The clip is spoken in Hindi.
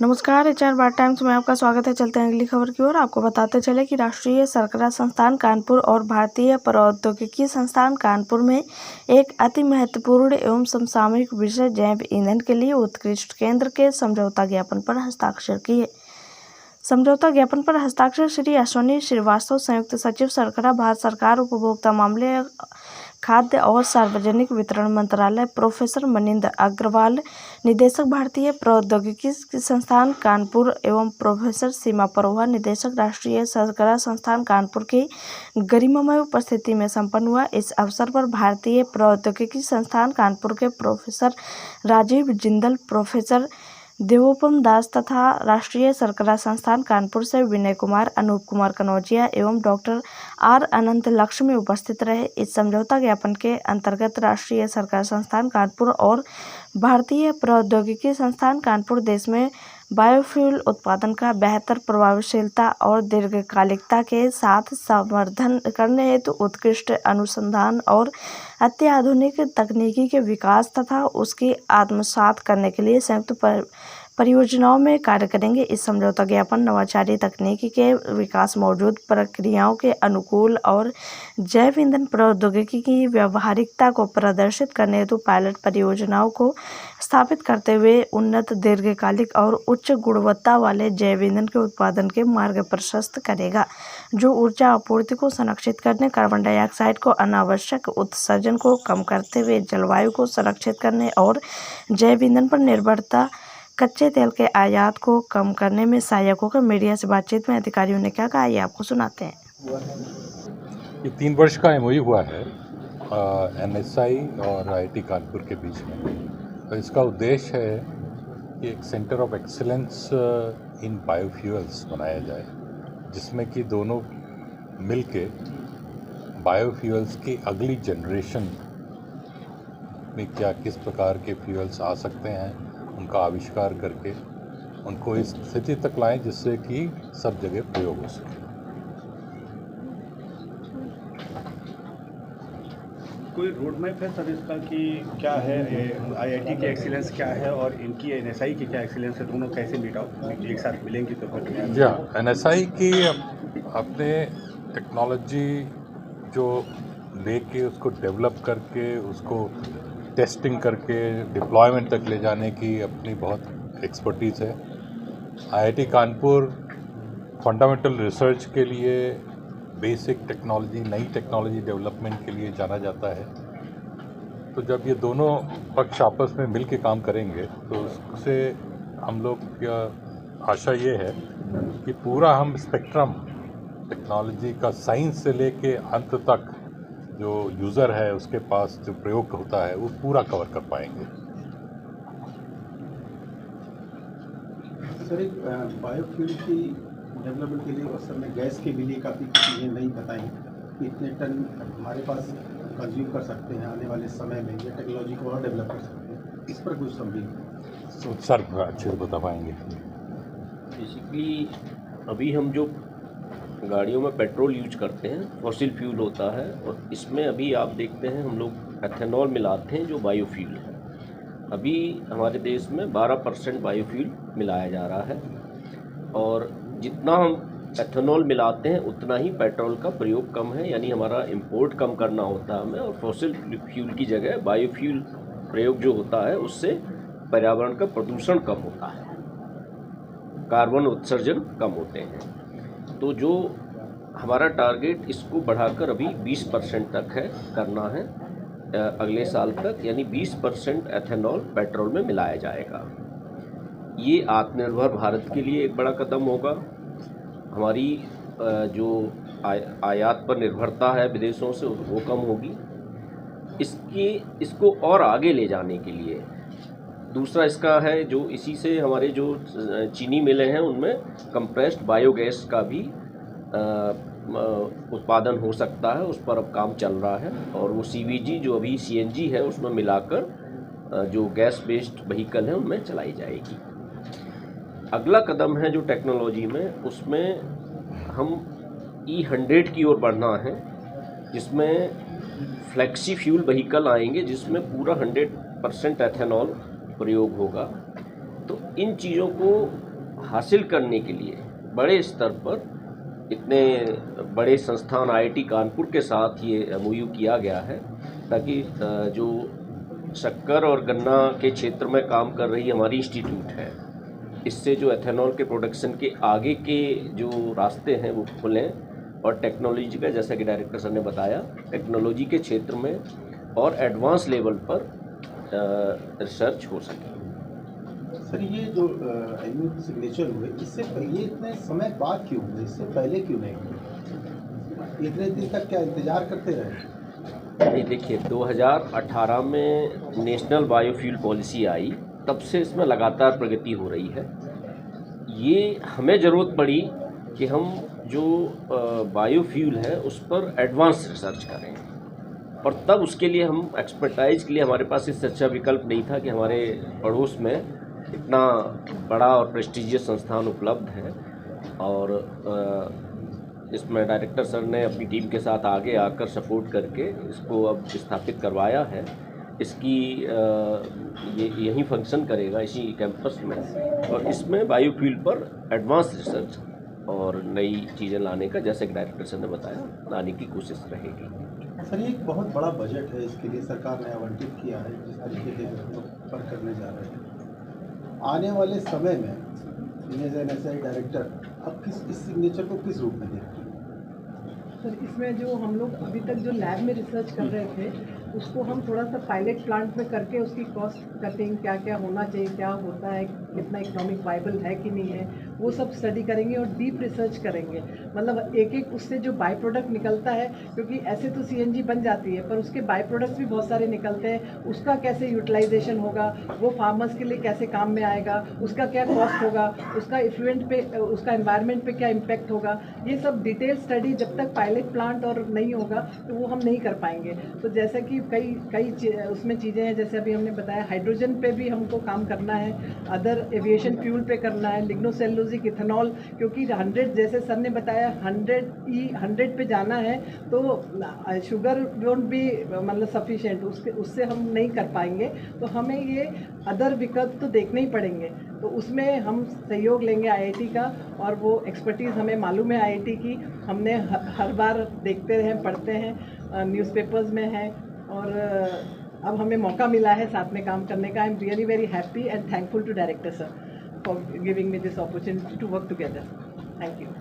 नमस्कार, एचआर बार टाइम्स में आपका स्वागत है। चलते हैं अगली खबर की ओर। आपको बताते चले कि राष्ट्रीय शर्करा संस्थान कानपुर और भारतीय प्रौद्योगिकी संस्थान कानपुर में एक अति महत्वपूर्ण एवं समसामयिक विषय जैव ईंधन के लिए उत्कृष्ट केंद्र के समझौता ज्ञापन पर हस्ताक्षर किए। समझौता ज्ञापन पर हस्ताक्षर श्री अश्विनी श्रीवास्तव, संयुक्त सचिव शर्करा, भारत सरकार, उपभोक्ता मामले, खाद्य और सार्वजनिक वितरण मंत्रालय, प्रोफेसर मनिंदर अग्रवाल, निदेशक भारतीय प्रौद्योगिकी संस्थान कानपुर एवं प्रोफेसर सीमा परोहा, निदेशक राष्ट्रीय शर्करा संस्थान कानपुर की गरिमामय उपस्थिति में संपन्न हुआ। इस अवसर पर भारतीय प्रौद्योगिकी संस्थान कानपुर के प्रोफेसर राजीव जिंदल, प्रोफेसर देवोपम दास तथा राष्ट्रीय शर्करा संस्थान कानपुर से विनय कुमार, अनूप कुमार कनौजिया एवं डॉक्टर आर अनंत लक्ष्मी उपस्थित रहे। इस समझौता ज्ञापन के अंतर्गत राष्ट्रीय शर्करा संस्थान कानपुर और भारतीय प्रौद्योगिकी संस्थान कानपुर देश में बायोफ्यूल उत्पादन का बेहतर प्रभावशीलता और दीर्घकालिकता के साथ संवर्धन करने हेतु उत्कृष्ट अनुसंधान और अत्याधुनिक तकनीकी के विकास तथा उसकी आत्मसात करने के लिए संयुक्त परियोजनाओं में कार्य करेंगे। इस समझौता ज्ञापन नवाचारी तकनीकी के विकास, मौजूद प्रक्रियाओं के अनुकूल और जैव ईंधन प्रौद्योगिकी की व्यावहारिकता को प्रदर्शित करने हेतु पायलट परियोजनाओं को स्थापित करते हुए उन्नत, दीर्घकालिक और उच्च गुणवत्ता वाले जैव ईंधन के उत्पादन के मार्ग प्रशस्त करेगा, जो ऊर्जा आपूर्ति को संरक्षित करने, कार्बन डाइऑक्साइड को अनावश्यक उत्सर्जन को कम करते हुए जलवायु को संरक्षित करने और जैव ईंधन पर निर्भरता, कच्चे तेल के आयात को कम करने में सहायक होगा। मीडिया से बातचीत में अधिकारियों ने क्या कहा, ये आपको सुनाते हैं। ये 3 वर्ष का MOU हुआ है NSI और IIT कानपुर के बीच में। तो इसका उद्देश्य है कि एक centre of excellence in biofuels बनाया जाए, जिसमें कि दोनों मिलके बायोफ्यूल्स की अगली जनरेशन में क्या किस प्रकार के फ्यूल्स आ सकते हैं, उनका आविष्कार करके उनको इस स्थिति तक लाएं जिससे कि सब जगह प्रयोग हो सके। कोई रोड मैप है सर इसका कि क्या है, IIT की एक्सीलेंस क्या है और इनकी NSI की क्या एक्सीलेंस है, दोनों कैसे मीट आउट एक साथ मिलेंगे तो कुछ? NSI की अपने टेक्नोलॉजी जो लेके उसको डेवलप करके उसको टेस्टिंग करके डिप्लॉयमेंट तक ले जाने की अपनी बहुत एक्सपर्टीज़ है। IIT कानपुर फंडामेंटल रिसर्च के लिए, बेसिक टेक्नोलॉजी, नई टेक्नोलॉजी डेवलपमेंट के लिए जाना जाता है। तो जब ये दोनों पक्ष आपस में मिल के काम करेंगे तो उससे हम लोग की आशा ये है कि पूरा हम स्पेक्ट्रम टेक्नोलॉजी का, साइंस से लेके अंत तक जो यूज़र है उसके पास जो प्रयोग होता है वो पूरा कवर कर पाएंगे। सर, एक बायोफ्यूल की डेवलपमेंट के लिए उस समय गैस के लिए काफ़ी चीज़ें नहीं बताई कि इतने टन हमारे पास कंज्यूम कर सकते हैं आने वाले समय में, ये टेक्नोलॉजी को और डेवलप कर सकते हैं, इस पर कुछ समझिए। सर अच्छे से बता पाएंगे। बेसिकली अभी हम जो गाड़ियों में पेट्रोल यूज करते हैं फॉसिल फ्यूल होता है, और इसमें अभी आप देखते हैं हम लोग एथेनॉल मिलाते हैं जो बायोफ्यूल है। अभी हमारे देश में 12% बायोफ्यूल मिलाया जा रहा है, और जितना हम एथेनॉल मिलाते हैं उतना ही पेट्रोल का प्रयोग कम है, यानी हमारा इंपोर्ट कम करना होता है हमें, और फॉसिल फ्यूल की जगह बायोफ्यूल प्रयोग जो होता है उससे पर्यावरण का प्रदूषण कम होता है, कार्बन उत्सर्जन कम होते हैं। तो जो हमारा टारगेट इसको बढ़ाकर अभी 20% तक है, करना है अगले साल तक, यानी 20% एथेनॉल पेट्रोल में मिलाया जाएगा। ये आत्मनिर्भर भारत के लिए एक बड़ा कदम होगा। हमारी जो आयात पर निर्भरता है विदेशों से वो कम होगी। इसको और आगे ले जाने के लिए दूसरा इसका है जो इसी से हमारे जो चीनी मिलें हैं उनमें कंप्रेस्ड बायोगैस का भी उत्पादन हो सकता है, उस पर अब काम चल रहा है, और वो CBG जो अभी CNG है उसमें मिलाकर जो गैस बेस्ड व्हीकल है उनमें चलाई जाएगी। अगला कदम है जो टेक्नोलॉजी में, उसमें हम E100 की ओर बढ़ना है, जिसमें फ्लेक्सी फ्यूल व्हीकल आएंगे जिसमें पूरा 100% एथेनॉल प्रयोग होगा। तो इन चीज़ों को हासिल करने के लिए बड़े स्तर पर इतने बड़े संस्थान आईआईटी कानपुर के साथ ये एमओयू किया गया है, ताकि जो शक्कर और गन्ना के क्षेत्र में काम कर रही हमारी इंस्टीट्यूट है, इससे जो एथेनॉल के प्रोडक्शन के आगे के जो रास्ते हैं वो खुलें, और टेक्नोलॉजी का, जैसा कि डायरेक्टर सर ने बताया, टेक्नोलॉजी के क्षेत्र में और एडवांस लेवल पर रिसर्च हो सके। सर, ये जो एमओयू के सिग्नेचर हुए, इससे पहले इतने समय बाद क्यों हुए? इससे पहले क्यों नहीं हुए? इतने दिन तक क्या इंतजार करते रहे? नहीं, देखिए 2018 में नेशनल बायोफ्यूल पॉलिसी आई, तब से इसमें लगातार प्रगति हो रही है। ये हमें ज़रूरत पड़ी कि हम जो बायोफ्यूल है उस पर एडवांस रिसर्च करें, और तब उसके लिए हम एक्सपर्टाइज के लिए हमारे पास इससे अच्छा विकल्प नहीं था कि हमारे पड़ोस में इतना बड़ा और प्रेस्टिजियस संस्थान उपलब्ध है। और इसमें डायरेक्टर सर ने अपनी टीम के साथ आगे आकर सपोर्ट करके इसको अब स्थापित करवाया है। इसकी ये यहीं फंक्शन करेगा, इसी कैंपस में, और इसमें बायोफ्यूल पर एडवांस रिसर्च और नई चीज़ें लाने का, जैसे कि डायरेक्टर सर ने बताया, लाने की कोशिश रहेगी। सर, ये एक बहुत बड़ा बजट है, इसके लिए सरकार ने आवंटित किया है, जिस तरीके से हम लोग पर करने जा रहे हैं। आने वाले समय में एज एन एसआई डायरेक्टर अब इस सिग्नेचर को किस रूप में देखते हैं? सर, इसमें जो हम लोग अभी तक जो लैब में रिसर्च कर रहे थे, उसको हम थोड़ा सा पायलट प्लांट में करके उसकी कॉस्ट कटिंग क्या क्या होना चाहिए, क्या होता है, कितना इकोनॉमिक वाइबल है कि नहीं है, वो सब स्टडी करेंगे और डीप रिसर्च करेंगे। मतलब एक एक उससे जो बाई प्रोडक्ट निकलता है, क्योंकि ऐसे तो सीएनजी बन जाती है पर उसके बाई प्रोडक्ट्स भी बहुत सारे निकलते हैं, उसका कैसे यूटिलाइजेशन होगा, वो फार्मर्स के लिए कैसे काम में आएगा, उसका क्या कॉस्ट होगा, उसका इफ्लुएंट पे, उसका एनवायरनमेंट पे क्या इम्पैक्ट होगा, ये सब डिटेल स्टडी जब तक पायलट प्लांट और नहीं होगा तो वो हम नहीं कर पाएंगे। तो जैसे कि कई उसमें चीज़ें हैं, जैसे अभी हमने बताया हाइड्रोजन पे भी हमको काम करना है, अदर एविएशन फ्यूल पे करना है, लिग्नोसेलुलोजिक इथेनॉल, क्योंकि 100, जैसे सर ने बताया 100 पे जाना है तो शुगर वोंट बी मतलब सफिशिएंट, उससे हम नहीं कर पाएंगे। तो हमें ये अदर विकल्प तो देखने ही पड़ेंगे, तो उसमें हम सहयोग लेंगे आईआईटी का, और वो एक्सपर्टीज़ हमें मालूम है आईआईटी की, हमने हर बार देखते हैं, पढ़ते हैं, न्यूज़पेपर्स में है, और अब हमें मौका मिला है साथ में काम करने का। I am really very happy and thankful to director sir for giving me this opportunity to work together. Thank you.